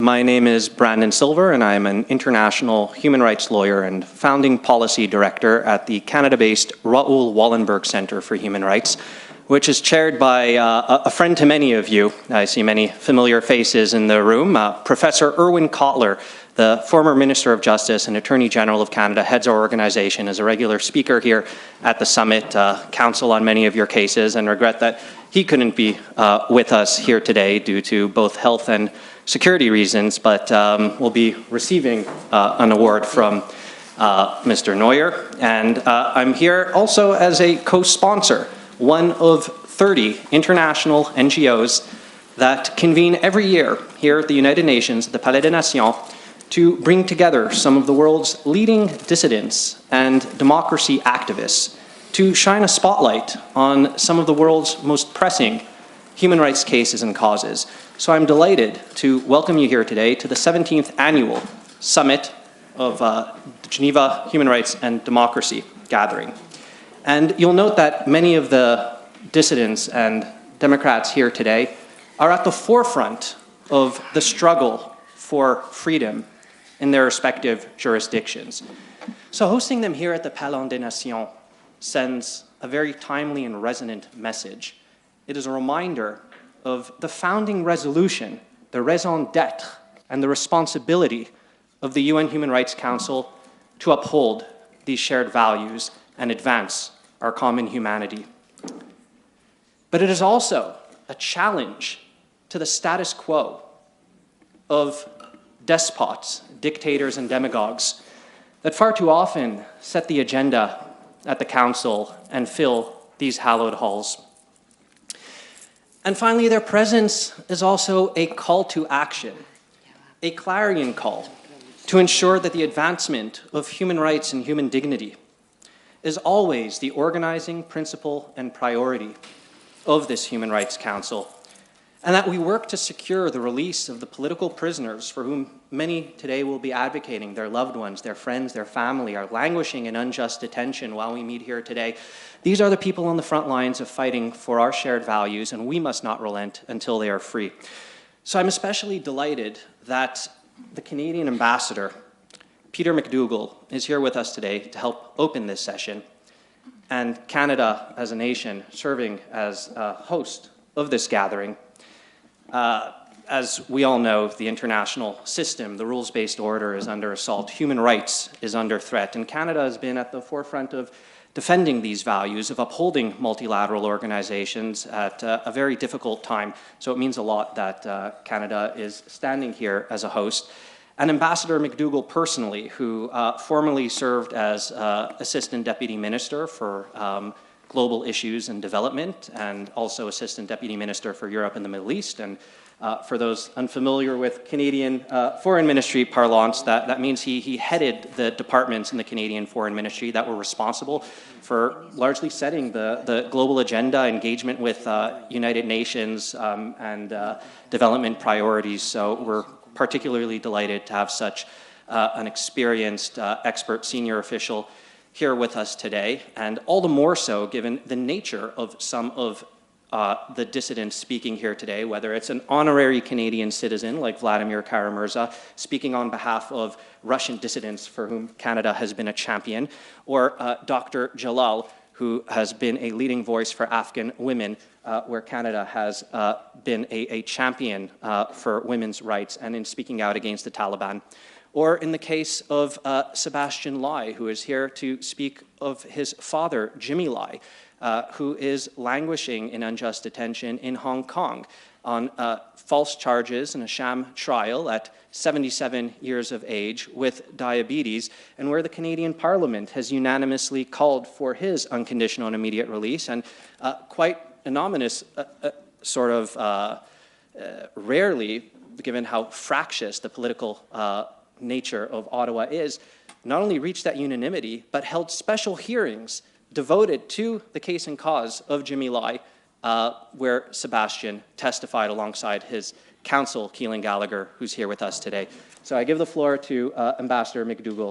My name is Brandon Silver, and I am an international human rights lawyer and founding policy director at the Canada-based Raoul Wallenberg Centre for Human Rights, which is chaired by a friend to many of you. I see many familiar faces in the room. Professor Irwin Cotler, the former Minister of Justice and Attorney General of Canada, heads our organization as a regular speaker here at the summit, counsel on many of your cases, and regret that he couldn't be with us here today due to both health and security reasons, but will be receiving an award from Mr. Neuer. And I'm here also as a co-sponsor, one of 30 international NGOs that convene every year here at the United Nations, at the Palais des Nations, to bring together some of the world's leading dissidents and democracy activists to shine a spotlight on some of the world's most pressing human rights cases and causes. So I'm delighted to welcome you here today to the 17th Annual Summit of the Geneva Human Rights and Democracy Gathering. And you'll note that many of the dissidents and Democrats here today are at the forefront of the struggle for freedom in their respective jurisdictions. So hosting them here at the Palais des Nations sends a very timely and resonant message. It is a reminder of the founding resolution, the raison d'etre, and the responsibility of the UN Human Rights Council to uphold these shared values and advance our common humanity. But it is also a challenge to the status quo of despots, dictators, and demagogues that far too often set the agenda at the Council and fill these hallowed halls. And finally, their presence is also a call to action, a clarion call to ensure that the advancement of human rights and human dignity is always the organizing principle and priority of this Human Rights Council, and that we work to secure the release of the political prisoners for whom many today will be advocating. Their loved ones, their friends, their family are languishing in unjust detention while we meet here today. These are the people on the front lines of fighting for our shared values, and we must not relent until they are free. So I'm especially delighted that the Canadian ambassador, Peter McDougall, is here with us today to help open this session, and Canada as a nation serving as a host of this gathering. As we all know, the international system, the rules-based order, is under assault. Human rights is under threat, and Canada has been at the forefront of defending these values, of upholding multilateral organizations at a very difficult time. So it means a lot that Canada is standing here as a host. And Ambassador McDougall personally, who formerly served as Assistant Deputy Minister for Global Issues and Development, and also Assistant Deputy Minister for Europe and the Middle East. And for those unfamiliar with Canadian Foreign Ministry parlance, that means he headed the departments in the Canadian Foreign Ministry that were responsible for largely setting the global agenda, engagement with United Nations and development priorities. So we're particularly delighted to have such an experienced expert senior official here with us today, and all the more so given the nature of some of the dissidents speaking here today, whether it's an honorary Canadian citizen like Vladimir Kara-Murza speaking on behalf of Russian dissidents for whom Canada has been a champion, or Dr. Jalal, who has been a leading voice for Afghan women, where Canada has been a champion for women's rights and in speaking out against the Taliban. Or in the case of Sebastian Lai, who is here to speak of his father, Jimmy Lai, who is languishing in unjust detention in Hong Kong on false charges in a sham trial at 77 years of age with diabetes, and where the Canadian Parliament has unanimously called for his unconditional and immediate release, and quite anonymous, rarely, given how fractious the political nature of Ottawa is, not only reached that unanimity, but held special hearings devoted to the case and cause of Jimmy Lai, where Sebastian testified alongside his counsel, Keelan Gallagher, who's here with us today. So I give the floor to Ambassador McDougall